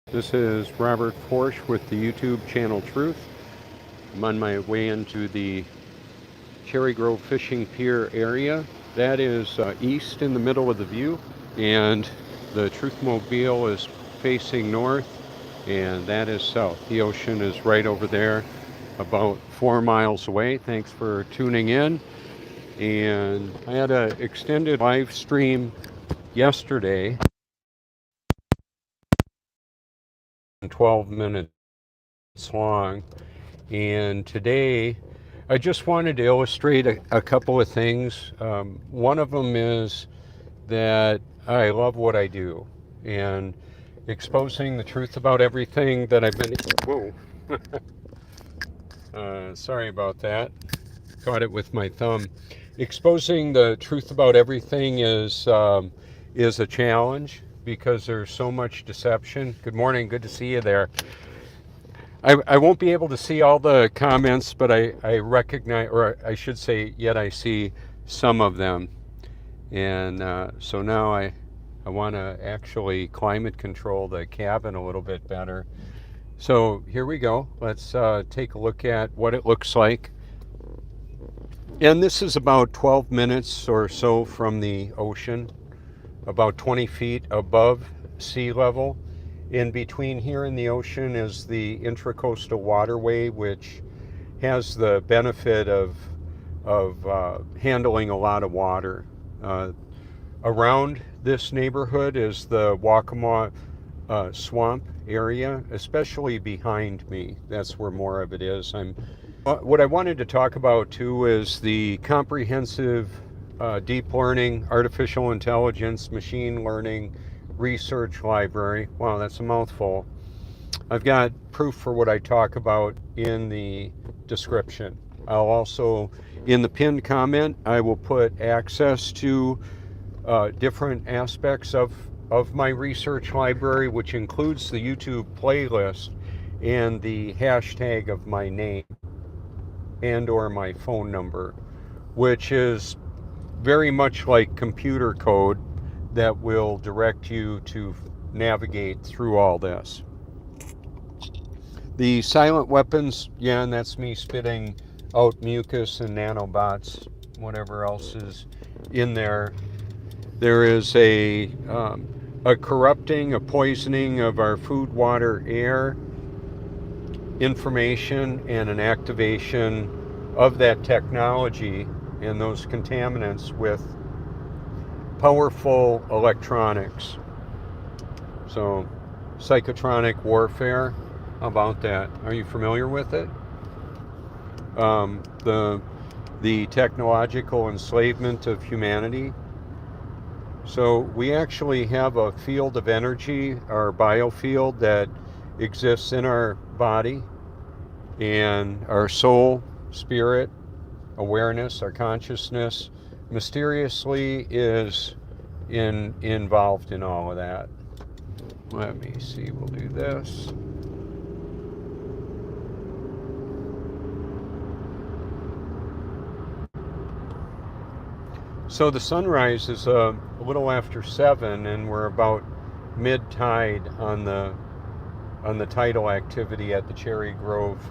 This is Robert Forsch with the YouTube channel Truth. I'm on my way into the Cherry Grove Fishing Pier area. That is east in the middle of the view, and the Truthmobile is facing north, and that is south. The ocean is right over there, about 4 miles away. Thanks for tuning in. And I had an extended live stream yesterday, 12 minutes long. And today, I just wanted to illustrate a couple of things. One of them is that I love what I do, and exposing the truth about everything that I've been. Whoa. Sorry about that. Caught it with my thumb. Exposing the truth about everything is a challenge because there's so much deception. Good morning. Good to see you there. I won't be able to see all the comments, but I recognize, or I should say, yet I see some of them. And so now I want to actually climate control the cabin a little bit better. So here we go. Let's take a look at what it looks like. And this is about 12 minutes or so from the ocean, about 20 feet above sea level. In between here and the ocean is the Intracoastal Waterway, which has the benefit of handling a lot of water. Around this neighborhood is the Waccamaw swamp area, especially behind me. That's where more of it is. What I wanted to talk about too is the comprehensive deep learning, artificial intelligence, machine learning research library. Wow, that's a mouthful. I've got proof for what I talk about in the description. I'll also, in the pinned comment, I will put access to different aspects of my research library, which includes the YouTube playlist and the hashtag of my name and or my phone number, which is very much like computer code that will direct you to navigate through all this. The silent weapons, yeah, and that's me spitting out mucus and nanobots, whatever else is in there. There is a corrupting, a poisoning of our food, water, air, information, and an activation of that technology and those contaminants with powerful electronics. So, psychotronic warfare, how about that? Are you familiar with it? The technological enslavement of humanity. So we actually have a field of energy, our biofield, that exists in our body, and our soul, spirit, awareness, our consciousness mysteriously is involved in all of that. Let me see, we'll do this. So the sunrise is a little after 7, and we're about mid-tide on the tidal activity at the Cherry Grove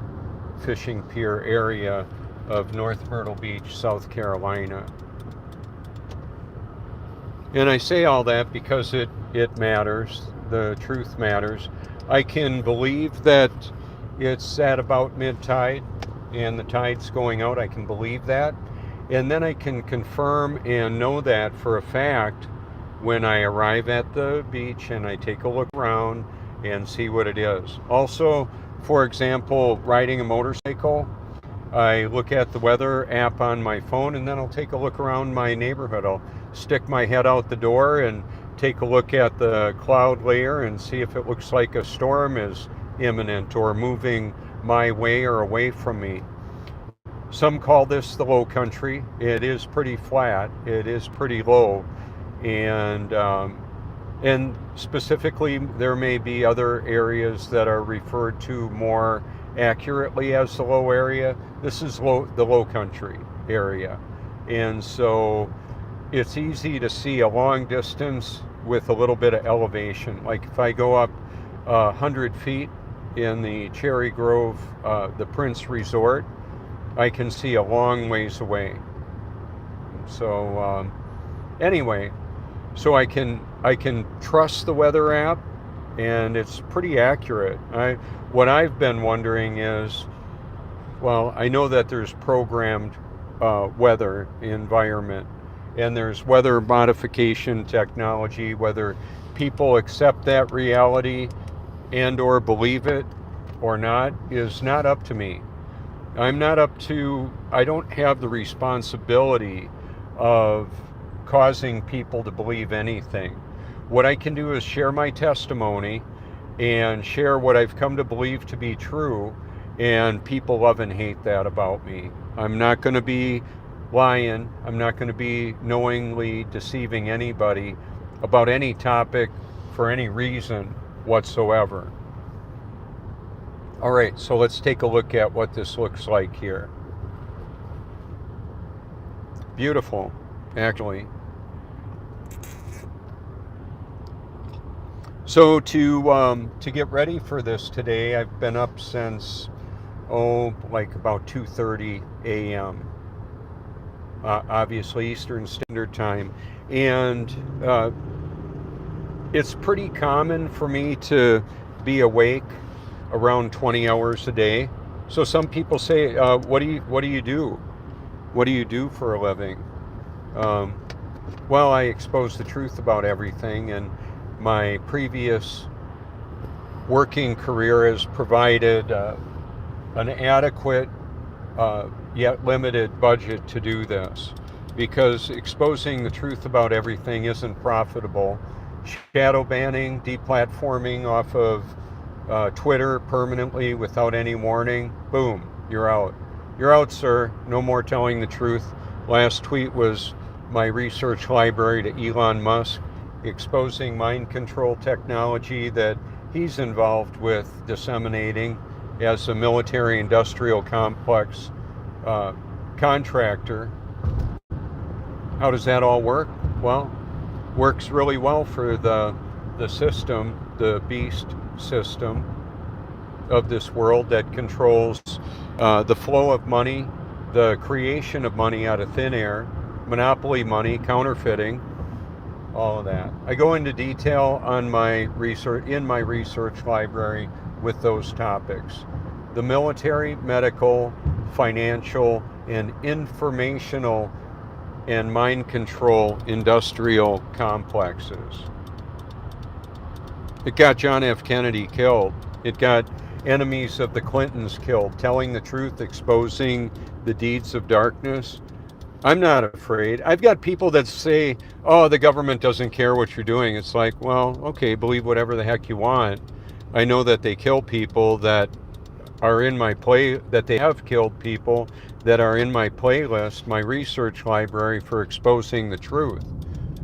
Fishing Pier area of North Myrtle Beach, South Carolina. And I say all that because it matters. The truth matters. I can believe that it's at about mid-tide and the tide's going out. I can believe that. And then I can confirm and know that for a fact when I arrive at the beach and I take a look around and see what it is. Also, for example, riding a motorcycle, I look at the weather app on my phone, and then I'll take a look around my neighborhood. I'll stick my head out the door and take a look at the cloud layer and see if it looks like a storm is imminent or moving my way or away from me. Some call this the low country. It is pretty flat. It is pretty low. And specifically, there may be other areas that are referred to more accurately as the low area. This is the low country area. And so it's easy to see a long distance with a little bit of elevation. Like if I go up 100 feet in the Cherry Grove, the Prince Resort, I can see a long ways away. So anyway, so I can trust the weather app, and it's pretty accurate. What I've been wondering is, well, I know that there's programmed weather environment, and there's weather modification technology. Whether people accept that reality and or believe it or not is not up to me. I don't have the responsibility of causing people to believe anything. What I can do is share my testimony and share what I've come to believe to be true, and people love and hate that about me. I'm not going to be lying. I'm not going to be knowingly deceiving anybody about any topic for any reason whatsoever. All right, so let's take a look at what this looks like here. Beautiful, actually. So to get ready for this today, I've been up since like about 2:30 a.m. Obviously Eastern Standard Time, and it's pretty common for me to be awake around 20 hours a day. So some people say, what do you do? What do you do for a living? Well, I expose the truth about everything, and my previous working career has provided an adequate yet limited budget to do this, because exposing the truth about everything isn't profitable. Shadow banning, deplatforming off of Twitter permanently without any warning, boom, you're out. You're out, sir. No more telling the truth. Last tweet was my research library to Elon Musk, exposing mind control technology that he's involved with disseminating as a military industrial complex contractor. How does that all work? Well, works really well for the system, the beast system of this world that controls the flow of money, the creation of money out of thin air, monopoly money, counterfeiting, all of that. I go into detail on my research in my research library with those topics. The military, medical, financial, and informational and mind control industrial complexes. It got John F. Kennedy killed. It got enemies of the Clintons killed, telling the truth, exposing the deeds of darkness. I'm not afraid. I've got people that say, oh, the government doesn't care what you're doing. It's like, well, okay, believe whatever the heck you want. I know that they kill people that are in my that they have killed people that are in my playlist, my research library for exposing the truth.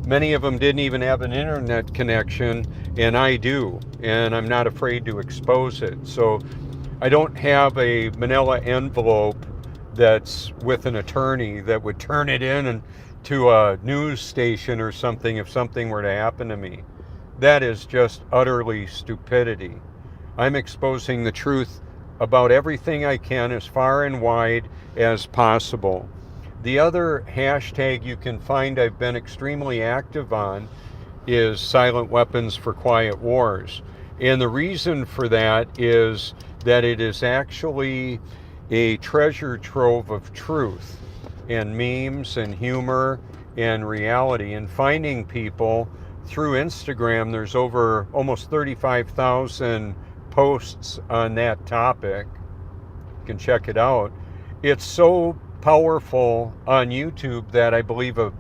Many of them didn't even have an internet connection, and I do, and I'm not afraid to expose it. So I don't have a manila envelope that's with an attorney that would turn it in to a news station or something if something were to happen to me. That is just utterly stupidity. I'm exposing the truth about everything I can as far and wide as possible. The other hashtag you can find I've been extremely active on is Silent Weapons for Quiet Wars. And the reason for that is that it is actually a treasure trove of truth and memes and humor and reality. And finding people through Instagram, there's over almost 35,000 posts on that topic. You can check it out. It's so powerful on YouTube that I believe a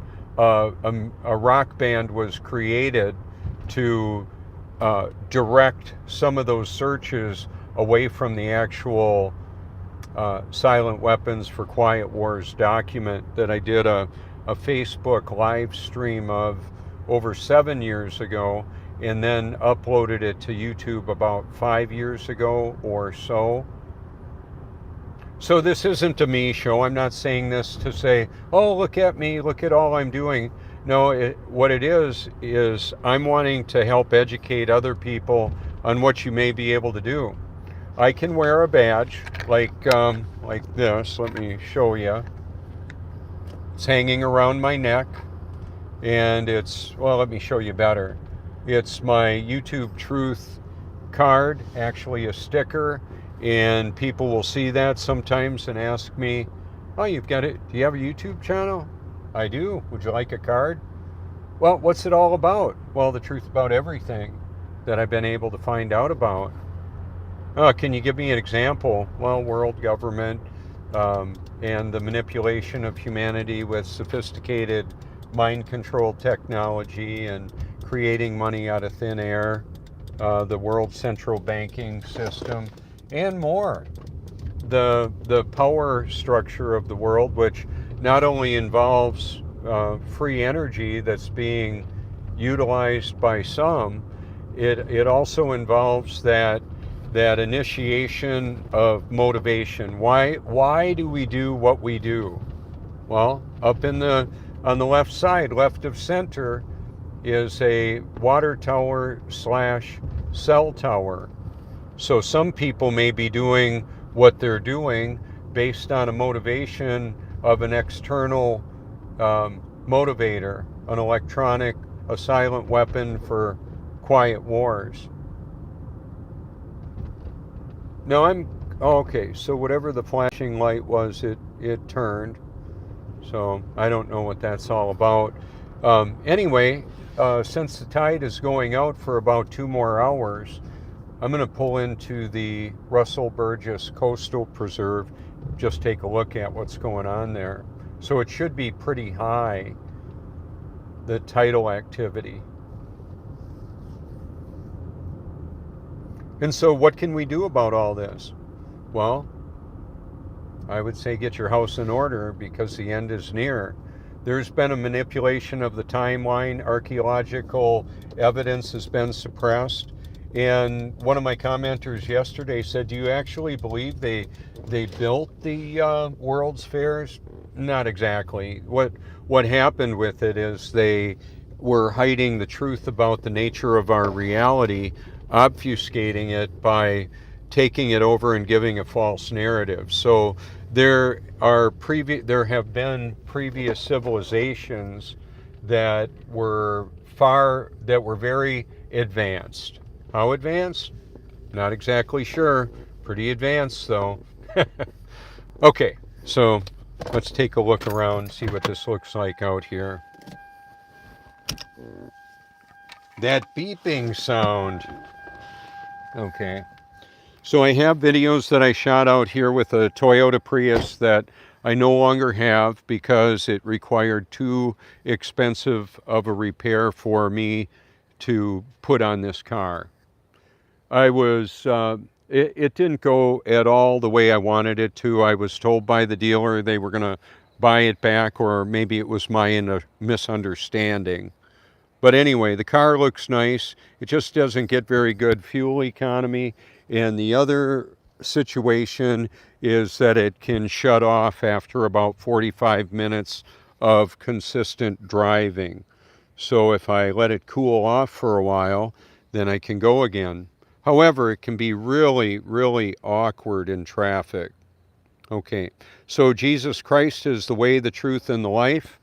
rock band was created to direct some of those searches away from the actual Silent Weapons for Quiet Wars document that I did a Facebook live stream of over 7 years ago, and then uploaded it to YouTube about 5 years ago or so. So this isn't a me show. I'm not saying this to say, oh, look at me, look at all I'm doing. No, what it is I'm wanting to help educate other people on what you may be able to do. I can wear a badge like this. Let me show you. It's hanging around my neck, and it's, well, let me show you better. It's my YouTube Truth card, actually a sticker, and people will see that sometimes and ask me, oh, you've got it, do you have a YouTube channel? I do. Would you like a card? Well, what's it all about? Well, the truth about everything that I've been able to find out about. Oh, can you give me an example? Well, world government, and the manipulation of humanity with sophisticated mind control technology and creating money out of thin air, the world central banking system, and more. The power structure of the world, which not only involves free energy that's being utilized by some, it also involves that initiation of motivation. Why do we do what we do? Well, up on the left side, left of center, is a water tower / cell tower. So some people may be doing what they're doing based on a motivation of an external motivator, an electronic, a silent weapon for quiet wars. Now okay, so whatever the flashing light was, it turned. So I don't know what that's all about. Anyway, since the tide is going out for about 2 more hours, I'm going to pull into the Russell Burgess Coastal Preserve, just take a look at what's going on there. So it should be pretty high, the tidal activity. And so what can we do about all this? Well, I would say get your house in order because the end is near. There's been a manipulation of the timeline. Archaeological evidence has been suppressed. And one of my commenters yesterday said, do you actually believe they built the World's Fairs? Not exactly. What happened with it is they were hiding the truth about the nature of our reality, obfuscating it by taking it over and giving a false narrative. So there have been previous civilizations that were very advanced. How advanced? Not exactly sure. Pretty advanced though. Okay, so let's take a look around, see what this looks like out here. That beeping sound. Okay. So I have videos that I shot out here with a Toyota Prius that I no longer have because it required too expensive of a repair for me to put on this car. It didn't go at all the way I wanted it to. I was told by the dealer they were going to buy it back, or maybe it was my misunderstanding. But anyway, the car looks nice. It just doesn't get very good fuel economy. And the other situation is that it can shut off after about 45 minutes of consistent driving. So if I let it cool off for a while, then I can go again. However, it can be really, really awkward in traffic. Okay, so Jesus Christ is the way, the truth, and the life.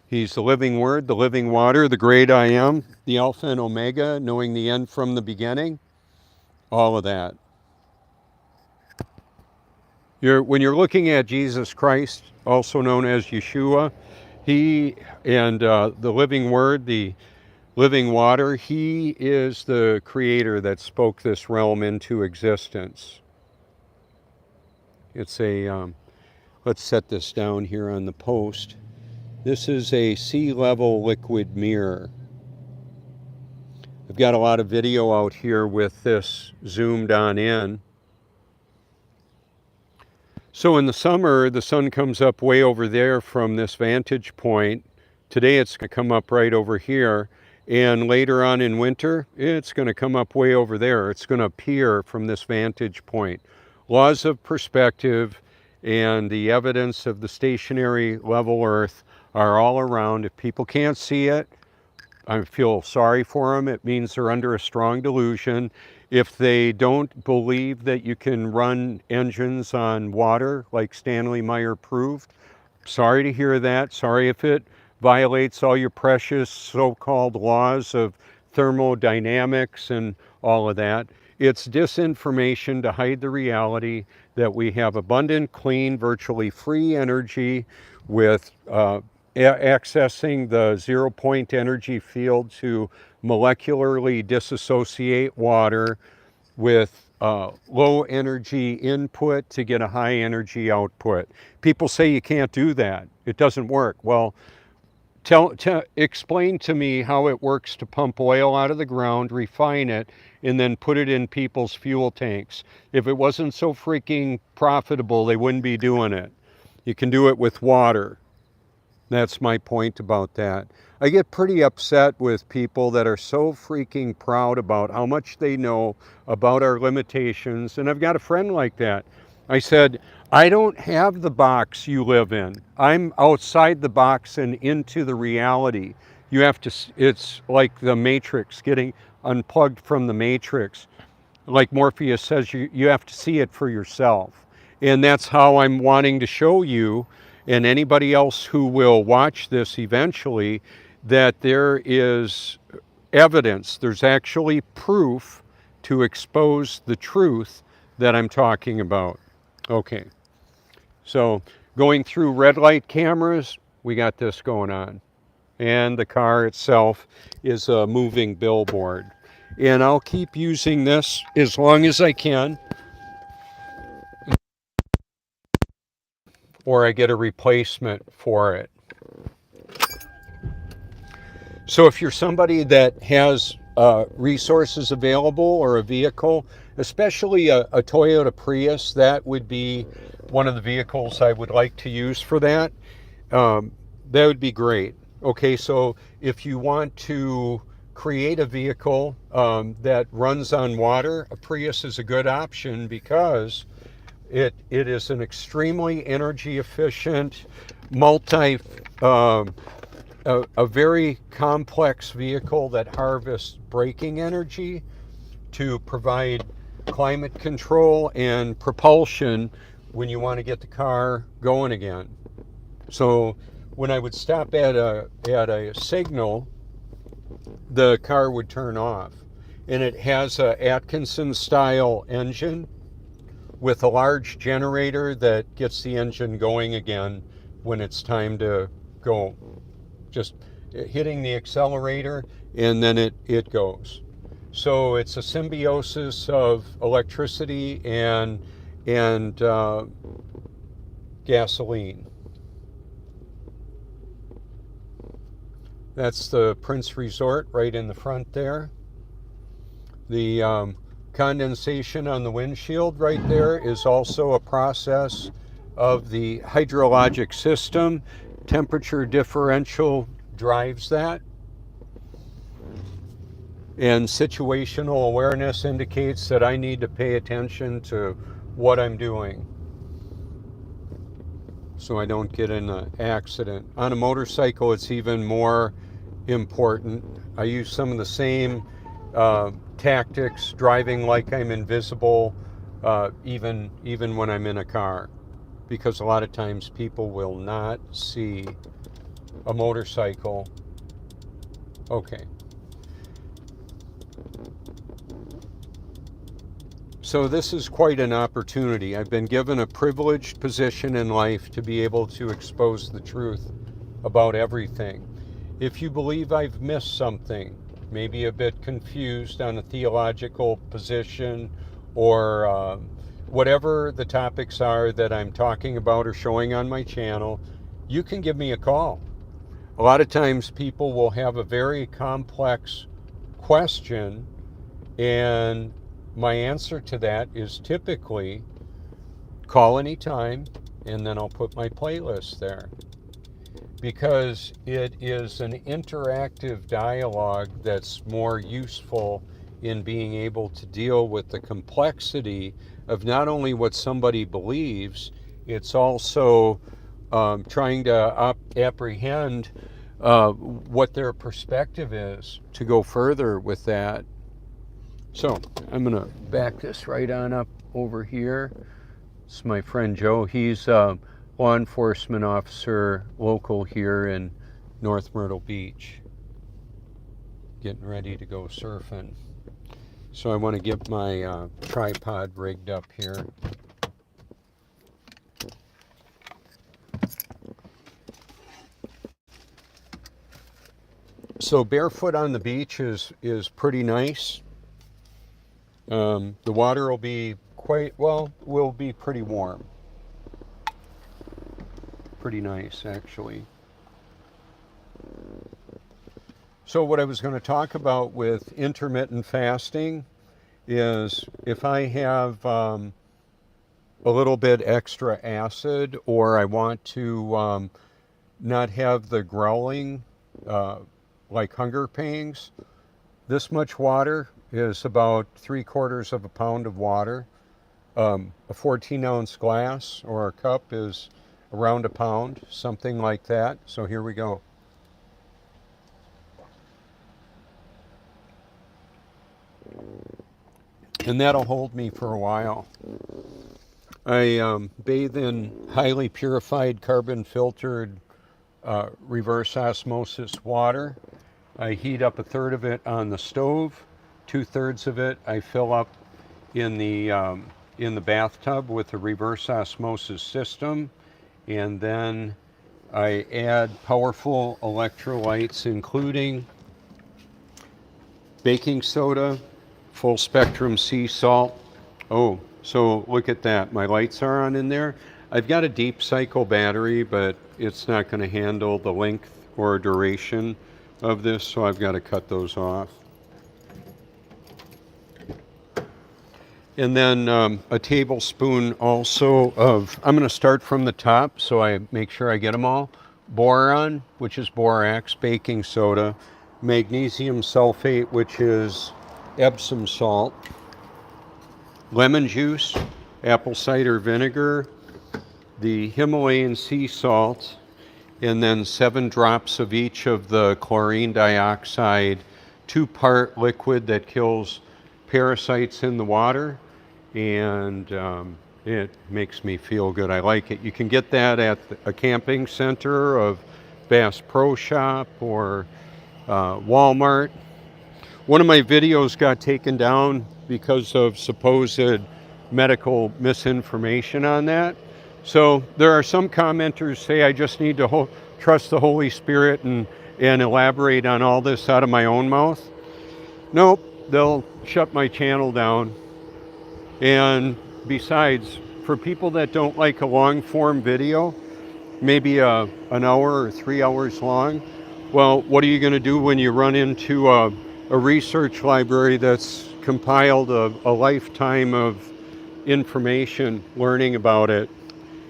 He's the living word, the living water, the great I am, the Alpha and Omega, knowing the end from the beginning. All of that. When you're looking at Jesus Christ, also known as Yeshua, he and the living word, the living water, he is the creator that spoke this realm into existence. It's let's set this down here on the post. This is a sea level liquid mirror. I've got a lot of video out here with this zoomed on in. So in the summer, the sun comes up way over there from this vantage point. Today it's going to come up right over here. And later on in winter, it's going to come up way over there. It's going to appear from this vantage point. Laws of perspective and the evidence of the stationary level Earth are all around. If people can't see it, I feel sorry for them. It means they're under a strong delusion. If they don't believe that you can run engines on water like Stanley Meyer proved, sorry to hear that. Sorry if it violates all your precious so-called laws of thermodynamics and all of that. It's disinformation to hide the reality that we have abundant, clean, virtually free energy with accessing the 0-point energy field to molecularly disassociate water with low energy input to get a high energy output. People say you can't do that. It doesn't work. Well, explain to me how it works to pump oil out of the ground, refine it, and then put it in people's fuel tanks. If it wasn't so freaking profitable, they wouldn't be doing it. You can do it with water. That's my point about that. I get pretty upset with people that are so freaking proud about how much they know about our limitations. And I've got a friend like that. I said, I don't have the box you live in. I'm outside the box and into the reality. You have to, it's like the Matrix, getting unplugged from the Matrix. Like Morpheus says, you have to see it for yourself. And that's how I'm wanting to show you and anybody else who will watch this eventually that there is evidence, there's actually proof to expose the truth that I'm talking about. Okay, so going through red light cameras, we got this going on. And the car itself is a moving billboard. And I'll keep using this as long as I can, or I get a replacement for it. So if you're somebody that has resources available or a vehicle, especially a Toyota Prius, that would be one of the vehicles I would like to use for that. That would be great. Okay, so if you want to create a vehicle that runs on water, a Prius is a good option because it is an extremely energy efficient, a very complex vehicle that harvests braking energy to provide climate control and propulsion when you want to get the car going again. So when I would stop at a signal, the car would turn off. And it has a Atkinson style engine with a large generator that gets the engine going again when it's time to go. Just hitting the accelerator and then it goes. So it's a symbiosis of electricity and gasoline. That's the Prince Resort right in the front there. The condensation on the windshield right there is also a process of the hydrologic system. Temperature differential drives that. And situational awareness indicates that I need to pay attention to what I'm doing so I don't get in an accident. On a motorcycle, it's even more important. I use some of the same tactics, driving like I'm invisible, even when I'm in a car, because a lot of times people will not see a motorcycle. Okay. So this is quite an opportunity. I've been given a privileged position in life to be able to expose the truth about everything. If you believe I've missed something, maybe a bit confused on a theological position, or whatever the topics are that I'm talking about or showing on my channel, you can give me a call. A lot of times people will have a very complex question, and my answer to that is typically call anytime, and then I'll put my playlist there. Because it is an interactive dialogue that's more useful in being able to deal with the complexity of not only what somebody believes, it's also trying to apprehend what their perspective is to go further with that. So I'm gonna back this right on up over here. It's my friend Joe. He's a law enforcement officer local here in North Myrtle Beach, getting ready to go surfing. So I want to get my tripod rigged up here. So barefoot on the beach is pretty nice. The water will be will be pretty warm. Pretty nice, actually. So what I was going to talk about with intermittent fasting is if I have a little bit extra acid, or I want to not have the growling like hunger pangs, this much water is about 3/4 of a pound of water. A 14-ounce glass or a cup is around a pound, something like that. So here we go. And that'll hold me for a while. I bathe in highly purified carbon filtered reverse osmosis water. I heat up 1/3 of it on the stove. 2/3 of it I fill up in the bathtub with a reverse osmosis system, and then I add powerful electrolytes, including baking soda, full spectrum sea salt. Oh, so look at that. My lights are on in there. I've got a deep cycle battery, but it's not going to handle the length or duration of this, so I've got to cut those off. And then a tablespoon also of, I'm going to start from the top so I make sure I get them all. Boron, which is borax, baking soda, magnesium sulfate, which is Epsom salt, lemon juice, apple cider vinegar, the Himalayan sea salt, and then 7 drops of each of the chlorine dioxide 2-part liquid that kills parasites in the water, and it makes me feel good. I like it. You can get that at a camping center of Bass Pro Shop or Walmart. One of my videos got taken down because of supposed medical misinformation on that. So there are some commenters say I just need to trust the Holy Spirit and elaborate on all this out of my own mouth. Nope, they'll shut my channel down. And besides, for people that don't like a long form video, maybe an hour or 3 hours long, well, what are you going to do when you run into a research library that's compiled a lifetime of information learning about it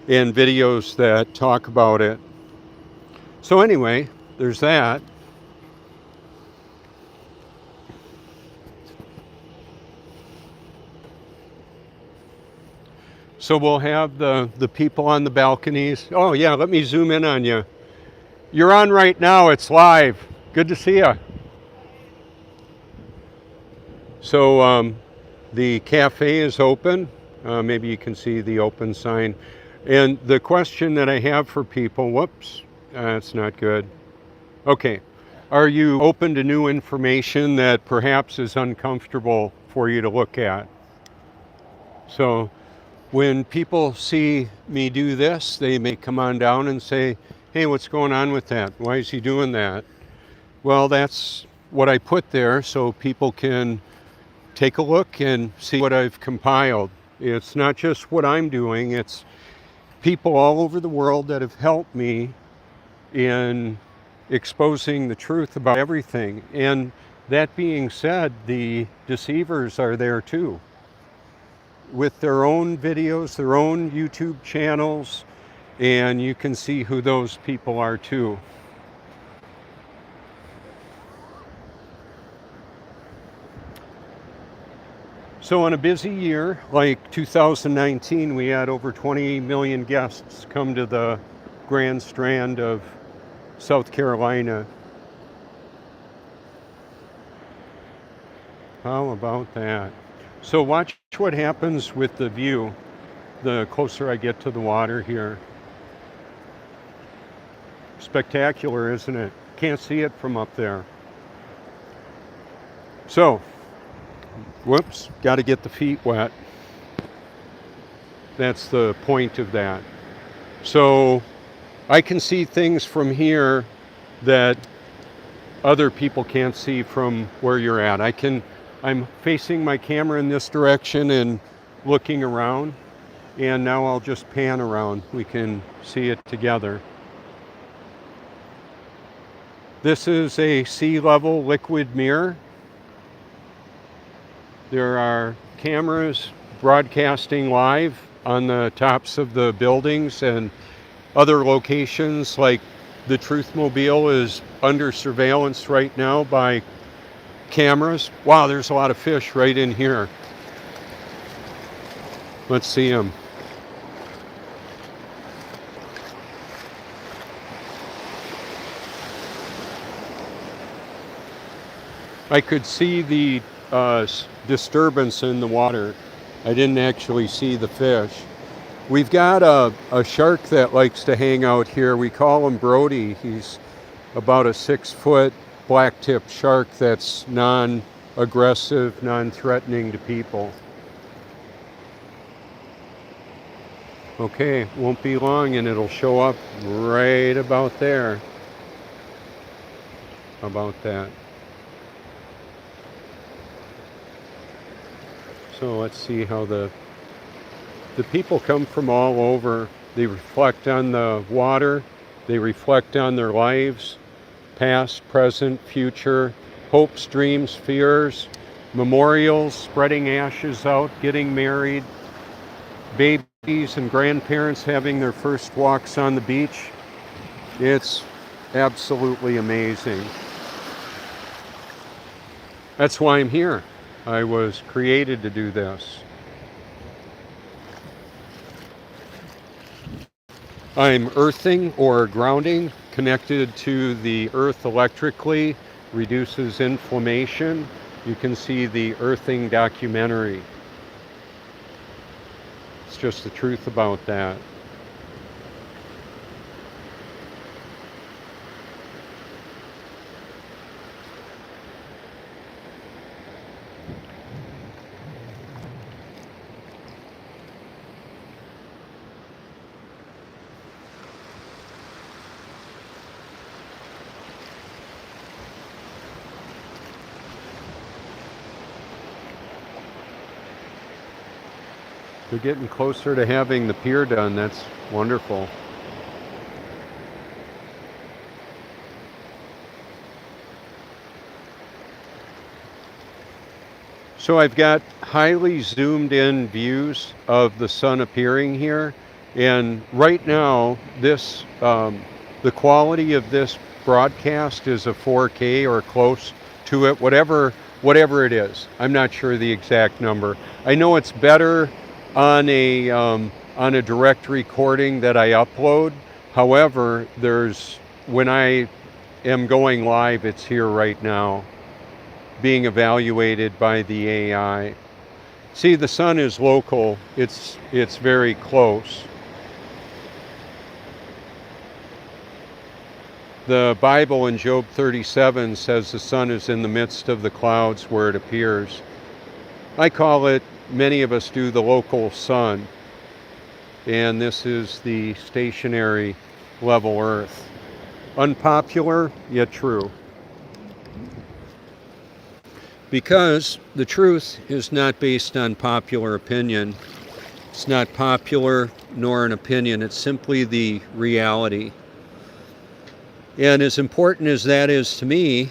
and videos that talk about it? So anyway, there's that. So we'll have the people on the balconies. Oh yeah, let me zoom in on you. You're on right now, it's live. Good to see you. So the cafe is open. Maybe you can see the open sign. And the question that I have for people, whoops, that's not good. Okay, are you open to new information that perhaps is uncomfortable for you to look at? So when people see me do this, they may come on down and say, hey, what's going on with that? Why is he doing that? Well, that's what I put there so people can take a look and see what I've compiled. It's not just what I'm doing, it's people all over the world that have helped me in exposing the truth about everything. And that being said, the deceivers are there too, with their own videos, their own YouTube channels, and you can see who those people are too. So on a busy year like 2019, we had over 20 million guests come to the Grand Strand of South Carolina. How about that? So watch what happens with the view the closer I get to the water here. Spectacular, isn't it? Can't see it from up there. So, whoops, got to get the feet wet. That's the point of that. So, I can see things from here that other people can't see from where you're at. I'm facing my camera in this direction and looking around, and now I'll just pan around. We can see it together. This is a sea level liquid mirror. There are cameras broadcasting live on the tops of the buildings, and other locations like the Truthmobile is under surveillance right now by cameras. Wow, there's a lot of fish right in here. Let's see them. I could see the disturbance in the water. I didn't actually see the fish. We've got a shark that likes to hang out here. We call him Brody. He's about a 6-foot black-tipped shark that's non-aggressive, non-threatening to people. Okay, won't be long and it'll show up right about there. How about that? So let's see how the people come from all over. They reflect on the water. They reflect on their lives, past, present, future, hopes, dreams, fears, memorials, spreading ashes out, getting married, babies and grandparents having their first walks on the beach. It's absolutely amazing. That's why I'm here. I was created to do this. I'm earthing or grounding, connected to the earth electrically, reduces inflammation. You can see the earthing documentary. It's just the truth about that. They're getting closer to having the pier done. That's wonderful. So I've got highly zoomed in views of the sun appearing here. And right now, this the quality of this broadcast is a 4K or close to it, whatever it is. I'm not sure the exact number. I know it's better on a direct recording that I upload. However, when I am going live, it's here right now, being evaluated by the AI. See, the sun is local. It's very close. The Bible in Job 37 says the sun is in the midst of the clouds where it appears. I call it, many of us do, the local sun. And this is the stationary level Earth. Unpopular, yet true. Because the truth is not based on popular opinion. It's not popular nor an opinion. It's simply the reality. And as important as that is to me,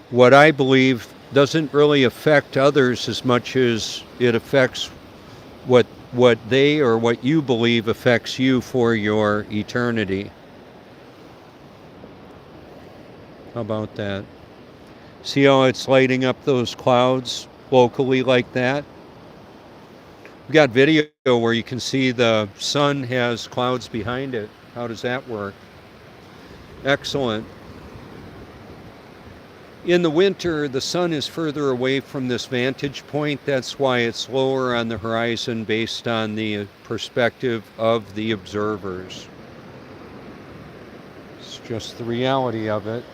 what I believe doesn't really affect others as much as it affects what they or what you believe affects you for your eternity. How about that? See how it's lighting up those clouds locally like that? We've got video where you can see the sun has clouds behind it. How does that work? Excellent. In the winter, the sun is further away from this vantage point. That's why it's lower on the horizon based on the perspective of the observers. It's just the reality of it.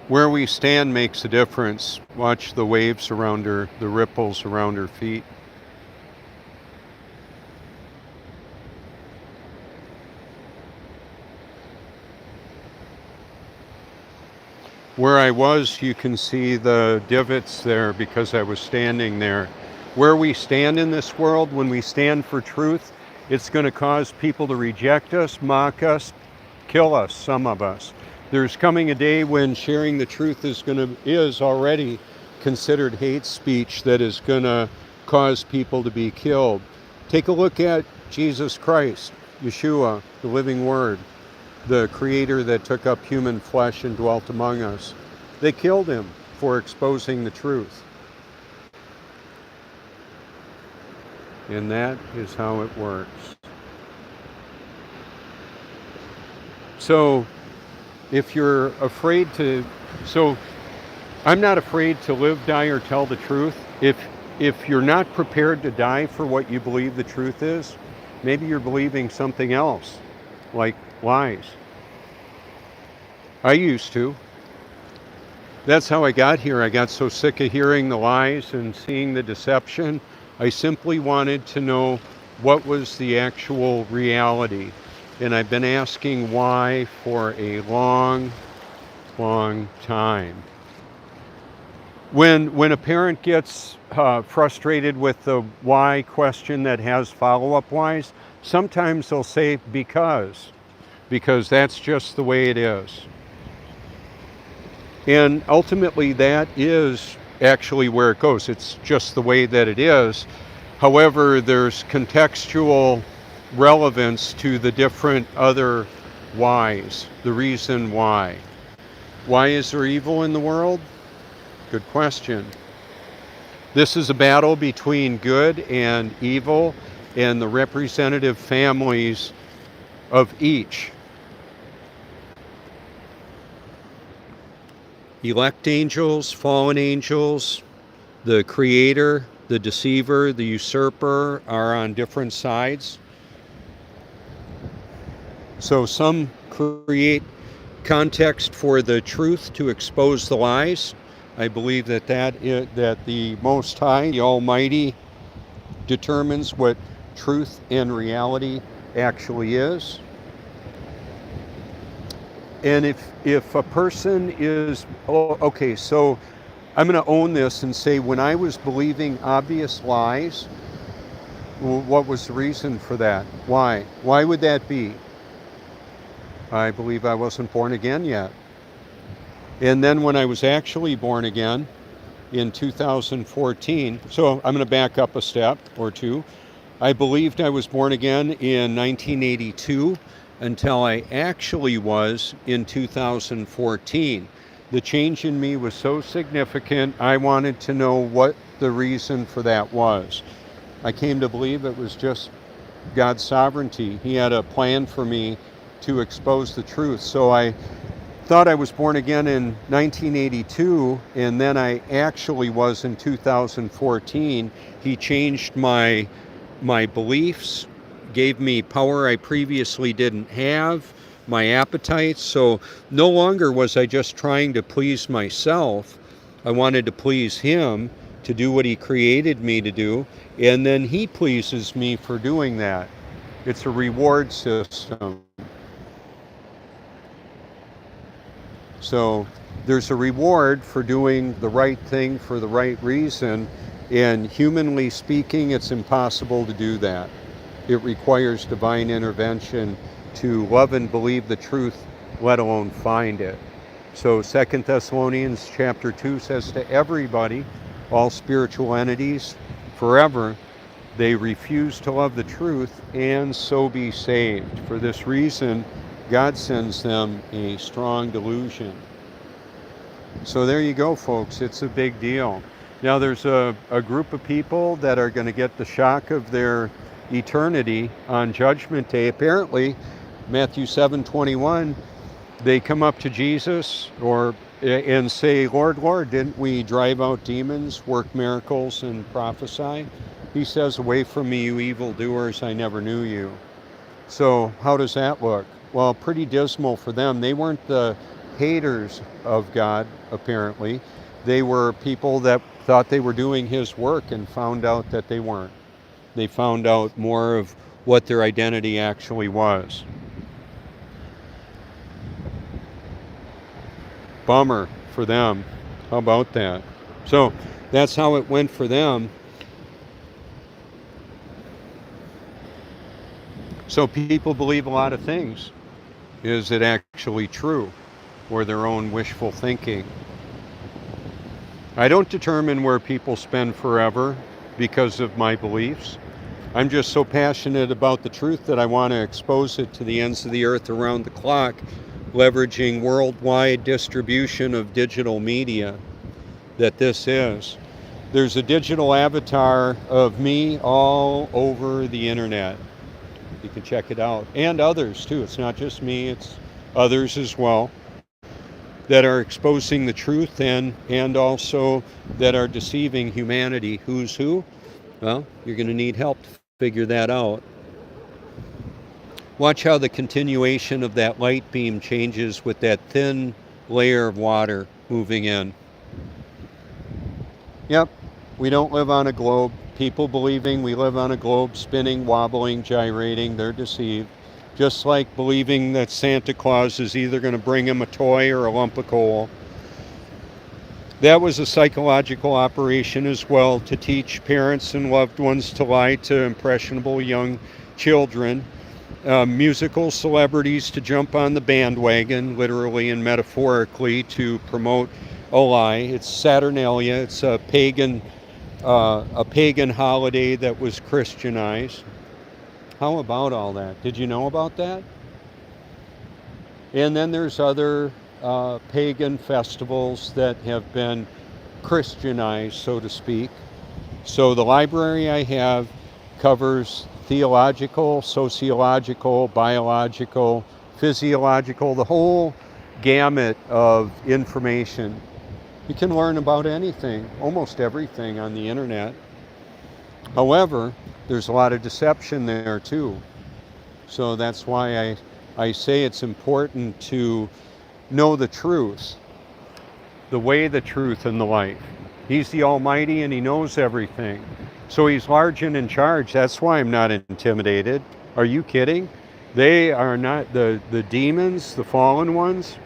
Where we stand makes a difference. Watch the waves around her, the ripples around her feet. Where I was, you can see the divots there because I was standing there. Where we stand in this world, when we stand for truth, it's going to cause people to reject us, mock us, kill us, some of us. There's coming a day when sharing the truth is already considered hate speech that is going to cause people to be killed. Take a look at Jesus Christ, Yeshua, the living word, the creator that took up human flesh and dwelt among us. They killed him for exposing the truth. And that is how it works. So, if you're afraid to, I'm not afraid to live, die, or tell the truth. If you're not prepared to die for what you believe the truth is, maybe you're believing something else, like lies. I used to. That's how I got here. I got so sick of hearing the lies and seeing the deception. I simply wanted to know what was the actual reality. And I've been asking why for a long, long time. When a parent gets frustrated with the why question that has follow-up whys, sometimes they'll say because that's just the way it is. And ultimately that is actually where it goes. It's just the way that it is. However, there's contextual relevance to the different other whys, the reason why. Why is there evil in the world? Good question. This is a battle between good and evil and the representative families of each. Elect angels, fallen angels, the creator, the deceiver, the usurper are on different sides. So some create context for the truth to expose the lies. I believe that the Most High, the Almighty, determines what truth and reality actually is. And if a person is, so I'm going to own this and say when I was believing obvious lies, what was the reason for that? Why? Why would that be? I believe I wasn't born again yet. And then when I was actually born again in 2014, so I'm going to back up a step or two. I believed I was born again in 1982 until I actually was in 2014. The change in me was so significant, I wanted to know what the reason for that was. I came to believe it was just God's sovereignty. He had a plan for me to expose the truth. So I thought I was born again in 1982, and then I actually was in 2014. He changed my beliefs, gave me power I previously didn't have, my appetites. So no longer was I just trying to please myself. I wanted to please him, to do what he created me to do, and then he pleases me for doing that. It's a reward system. So there's a reward for doing the right thing for the right reason, and humanly speaking, it's impossible to do that. It requires divine intervention to love and believe the truth, let alone find it. So 2 Thessalonians chapter 2 says to everybody, all spiritual entities, forever, They refuse to love the truth and so be saved. For this reason, God sends them a strong delusion. So there you go, folks. It's a big deal. Now there's a group of people that are going to get the shock of their eternity on Judgment Day. Apparently, Matthew 7:21, they come up to Jesus and say, Lord, Lord, didn't we drive out demons, work miracles, and prophesy? He says, away from me, you evildoers, I never knew you. So how does that look? Well, pretty dismal for them. They weren't the haters of God, apparently. They were people that thought they were doing his work and found out that they weren't. They found out more of what their identity actually was. Bummer for them. How about that? So that's how it went for them. So people believe a lot of things. Is it actually true? Or their own wishful thinking? I don't determine where people spend forever because of my beliefs. I'm just so passionate about the truth that I want to expose it to the ends of the earth around the clock, leveraging worldwide distribution of digital media that this is. There's a digital avatar of me all over the internet. You can check it out. And others too. It's not just me, it's others as well that are exposing the truth and also that are deceiving humanity. Who's who? Well, you're going to need help to figure that out. Watch how the continuation of that light beam changes with that thin layer of water moving in. Yep, we don't live on a globe. People believing we live on a globe, spinning, wobbling, gyrating, they're deceived. Just like believing that Santa Claus is either going to bring him a toy or a lump of coal. That was a psychological operation as well, to teach parents and loved ones to lie to impressionable young children. Musical celebrities to jump on the bandwagon, literally and metaphorically, to promote a lie. It's Saturnalia. It's a pagan holiday that was Christianized. How about all that? Did you know about that? And then there's other pagan festivals that have been Christianized, so to speak. So the library I have covers theological, sociological, biological, physiological, the whole gamut of information. You can learn about anything, almost everything on the internet. However, there's a lot of deception there too. So that's why I say it's important to know the truth, the way, the truth, and the life. He's the Almighty and he knows everything. So he's large and in charge. That's why I'm not intimidated. Are you kidding? They are not, the demons, the fallen ones,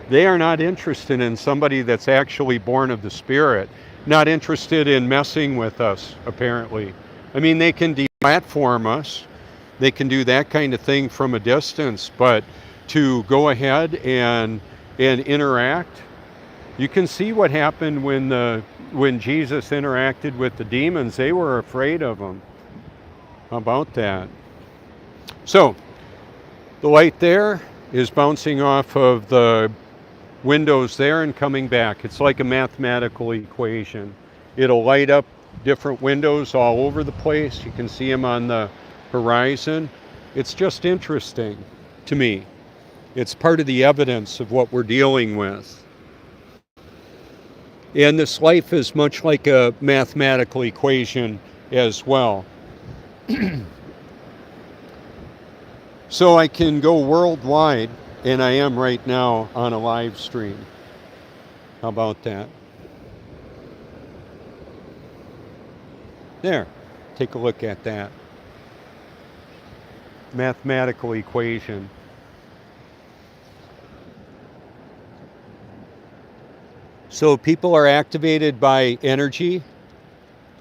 they are not interested in somebody that's actually born of the Spirit, not interested in messing with us, apparently. I mean, they can deplatform us. They can do that kind of thing from a distance, but to go ahead and interact, you can see what happened when Jesus interacted with the demons. They were afraid of him. How about that? So, the light there is bouncing off of the windows there and coming back. It's like a mathematical equation. It'll light up different windows all over the place. You can see them on the horizon. It's just interesting to me. It's part of the evidence of what we're dealing with. And this life is much like a mathematical equation as well. So I can go worldwide, and I am right now on a live stream. How about that? There, take a look at that. Mathematical equation. So people are activated by energy,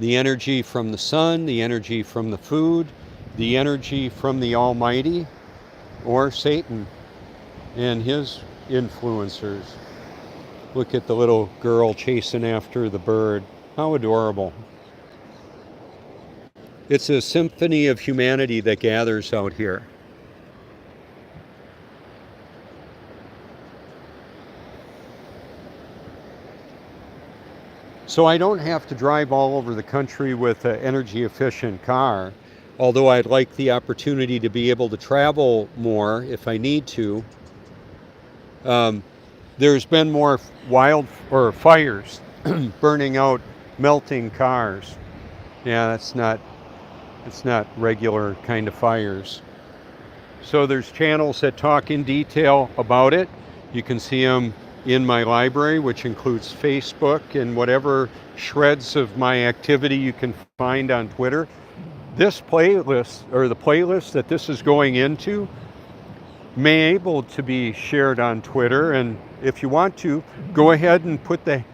the energy from the sun, the energy from the food, the energy from the Almighty, or Satan and his influencers. Look at the little girl chasing after the bird. How adorable. It's a symphony of humanity that gathers out here. So I don't have to drive all over the country with an energy efficient car, although I'd like the opportunity to be able to travel more if I need to. There's been more fires burning out melting cars. Yeah, it's not regular kind of fires. So there's channels that talk in detail about it. You can see them in my library, which includes Facebook and whatever shreds of my activity you can find on Twitter. This playlist, or the playlist that this is going into, may able to be shared on Twitter, and if you want to, go ahead and put the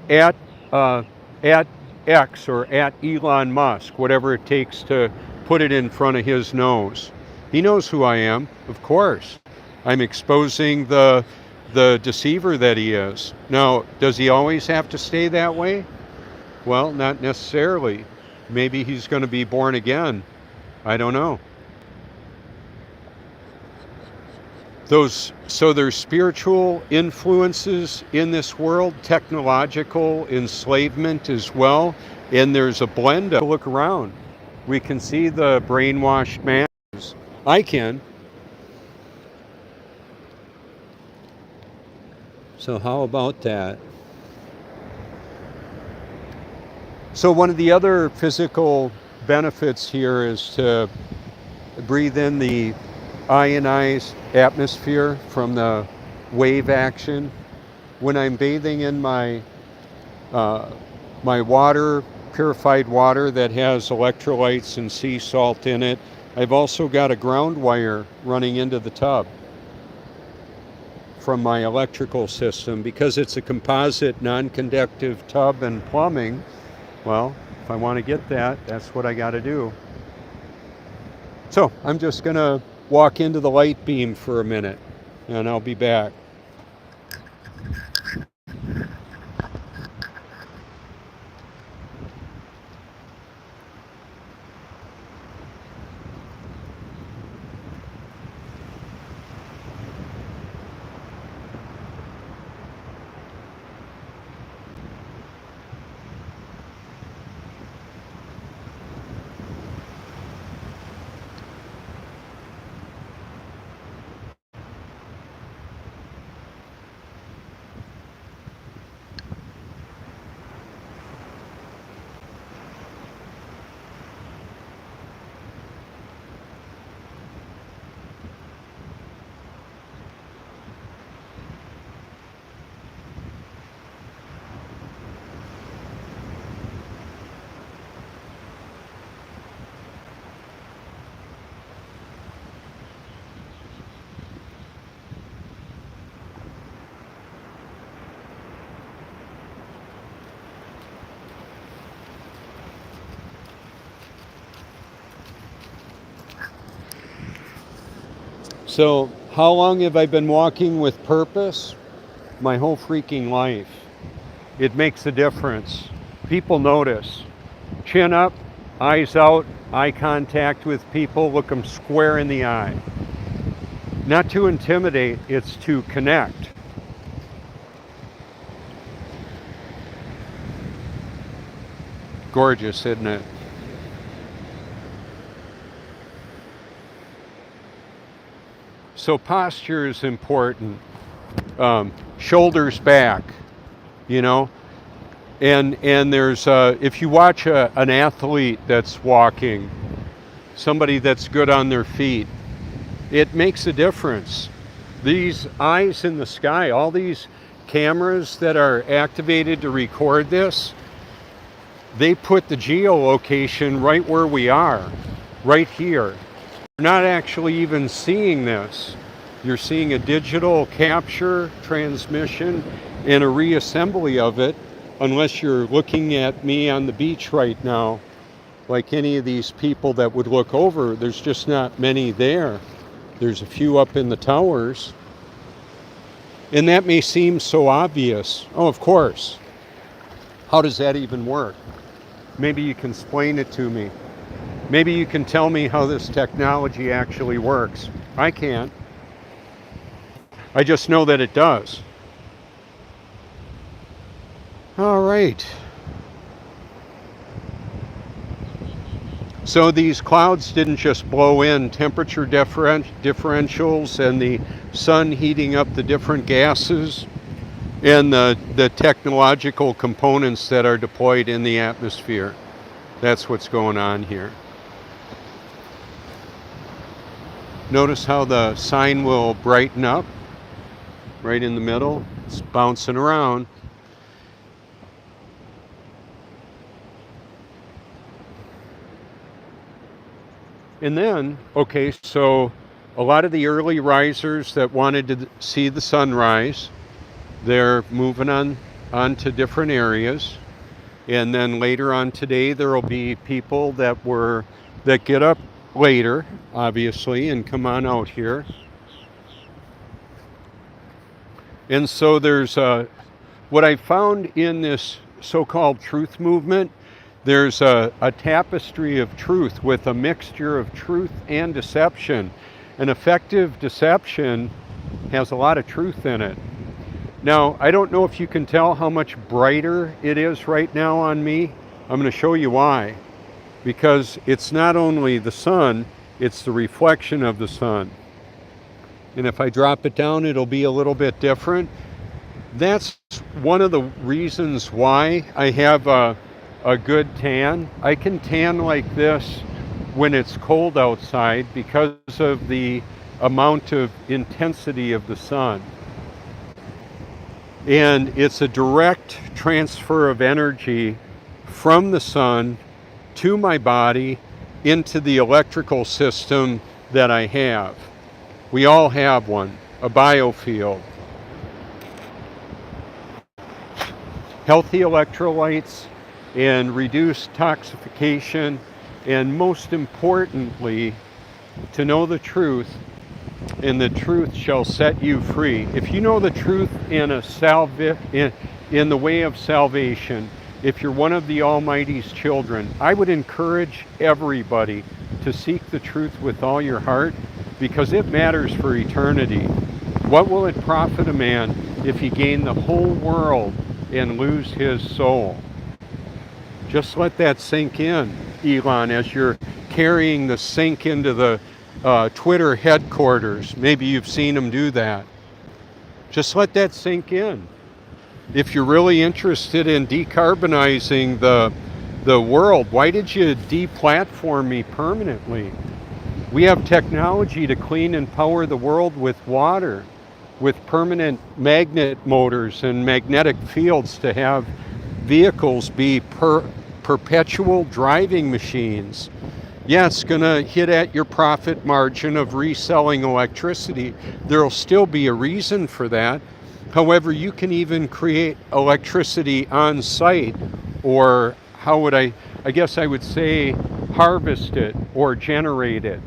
at X or at Elon Musk, whatever it takes to put it in front of his nose. He knows who I am, of course. I'm exposing the deceiver that he is. Now, does he always have to stay that way? Well, not necessarily. Maybe he's going to be born again. I don't know. So there's spiritual influences in this world, technological enslavement as well, and there's a blend of, look around. We can see the brainwashed masses. I can. So how about that? So one of the other physical benefits here is to breathe in the ionized atmosphere from the wave action. When I'm bathing in my water, purified water that has electrolytes and sea salt in it, I've also got a ground wire running into the tub from my electrical system. Because it's a composite non-conductive tub and plumbing, well, if I want to get that, that's what I got to do. So I'm just going to walk into the light beam for a minute, and I'll be back. So how long have I been walking with purpose? My whole freaking life. It makes a difference. People notice. Chin up, eyes out, eye contact with people, look them square in the eye. Not to intimidate, it's to connect. Gorgeous, isn't it? So posture is important. Shoulders back, you know. And there's, if you watch an athlete that's walking, somebody that's good on their feet, it makes a difference. These eyes in the sky, all these cameras that are activated to record this, they put the geolocation right where we are, right here. You're not actually even seeing this. You're seeing a digital capture, transmission, and a reassembly of it, unless you're looking at me on the beach right now, like any of these people that would look over. There's just not many there. There's a few up in the towers. And that may seem so obvious. Oh, of course. How does that even work? Maybe you can explain it to me. Maybe you can tell me how this technology actually works. I can't. I just know that it does. All right. So these clouds didn't just blow in. Temperature differentials and the sun heating up the different gases and the technological components that are deployed in the atmosphere. That's what's going on here. Notice how the sign will brighten up right in the middle. It's bouncing around. And then, okay, so a lot of the early risers that wanted to see the sunrise, they're moving on to different areas. And then later on today, there will be people that get up later, obviously, and come on out here. And so there's what I found in this so-called truth movement. There's a tapestry of truth with a mixture of truth and deception. An effective deception has a lot of truth in it. Now, I don't know if you can tell how much brighter it is right now on me. I'm going to show you why. Because it's not only the sun, it's the reflection of the sun. And if I drop it down, it'll be a little bit different. That's one of the reasons why I have a good tan. I can tan like this when it's cold outside because of the amount of intensity of the sun. And it's a direct transfer of energy from the sun to my body into the electrical system that I have. We all have one, a biofield. Healthy electrolytes and reduced toxification, and most importantly, to know the truth, and the truth shall set you free. If you know the truth in the way of salvation, if you're one of the Almighty's children, I would encourage everybody to seek the truth with all your heart, because it matters for eternity. What will it profit a man if he gain the whole world and lose his soul? Just let that sink in, Elon, as you're carrying the sink into the Twitter headquarters. Maybe you've seen him do that. Just let that sink in. If you're really interested in decarbonizing the world, why did you deplatform me permanently? We have technology to clean and power the world with water, with permanent magnet motors and magnetic fields to have vehicles be perpetual driving machines. Yeah, it's going to hit at your profit margin of reselling electricity. There'll still be a reason for that. However, you can even create electricity on site, or I guess I would say harvest it or generate it.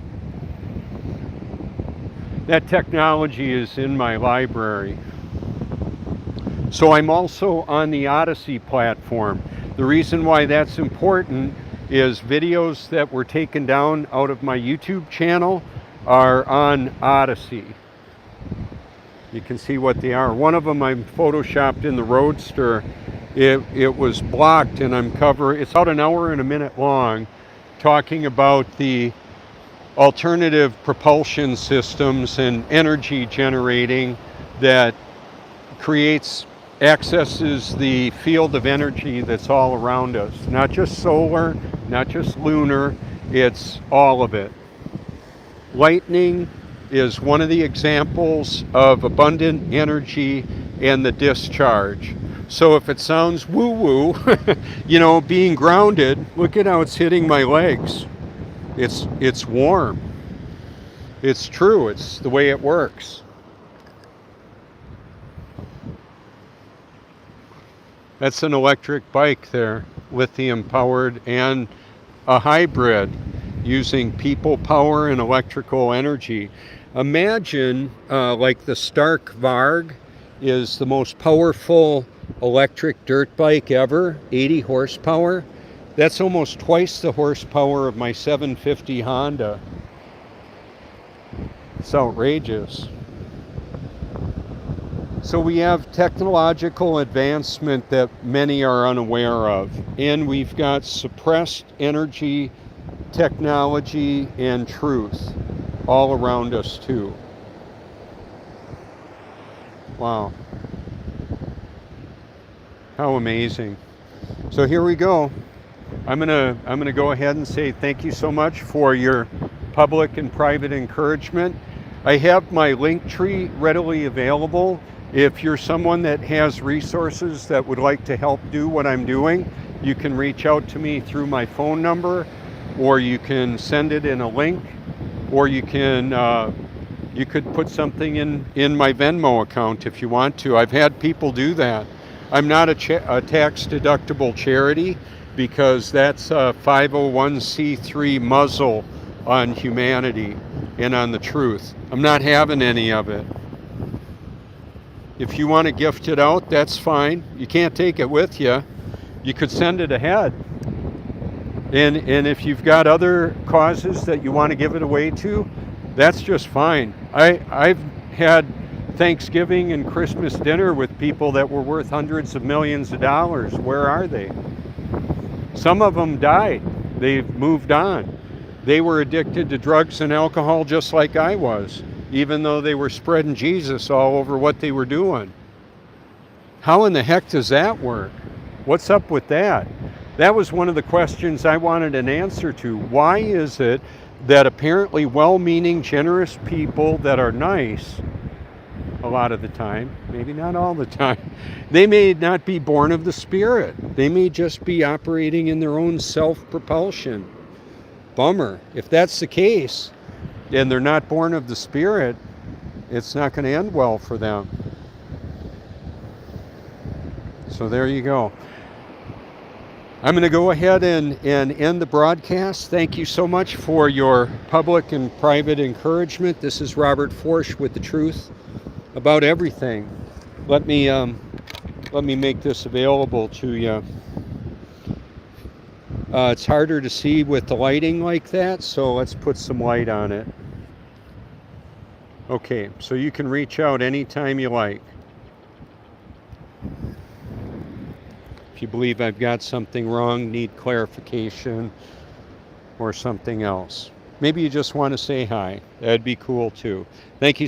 That technology is in my library. So I'm also on the Odysee platform. The reason why that's important is videos that were taken down out of my YouTube channel are on Odysee. You can see what they are. One of them I'm photoshopped in the Roadster. It was blocked, and it's about an hour and a minute long, talking about the alternative propulsion systems and energy generating that accesses the field of energy that's all around us. Not just solar, not just lunar, it's all of it. Lightning is one of the examples of abundant energy and the discharge. So if it sounds woo-woo, being grounded, look at how it's hitting my legs. It's warm. It's true, it's the way it works. That's an electric bike there, lithium powered, and a hybrid using people power and electrical energy. Imagine like the Stark Varg is the most powerful electric dirt bike ever, 80 horsepower. That's almost twice the horsepower of my 750 Honda. It's outrageous. So we have technological advancement that many are unaware of, and we've got suppressed energy, technology, and truth all around us too. Wow. How amazing. So here we go. I'm gonna go ahead and say thank you so much for your public and private encouragement. I have my Linktree readily available. If you're someone that has resources that would like to help do what I'm doing, you can reach out to me through my phone number, or you can send it in a link, or you could put something in my Venmo account if you want to. I've had people do that. I'm not a tax-deductible charity, because that's a 501c3 muzzle on humanity and on the truth. I'm not having any of it. If you want to gift it out, that's fine. You can't take it with you. You could send it ahead. And if you've got other causes that you want to give it away to, that's just fine. I've had Thanksgiving and Christmas dinner with people that were worth hundreds of millions of dollars. Where are they? Some of them died. They've moved on. They were addicted to drugs and alcohol just like I was, even though they were spreading Jesus all over what they were doing. How in the heck does that work? What's up with that? That was one of the questions I wanted an answer to. Why is it that apparently well-meaning, generous people that are nice, a lot of the time, maybe not all the time, they may not be born of the Spirit. They may just be operating in their own self-propulsion. Bummer. If that's the case, and they're not born of the Spirit, it's not going to end well for them. So there you go. I'm going to go ahead and end the broadcast. Thank you so much for your public and private encouragement. This is Robert Forsch with the truth about everything. Let me make this available to you. It's harder to see with the lighting like that, so let's put some light on it. Okay, so you can reach out anytime you like. If you believe I've got something wrong, need clarification, or something else. Maybe you just want to say hi. That'd be cool too. Thank you.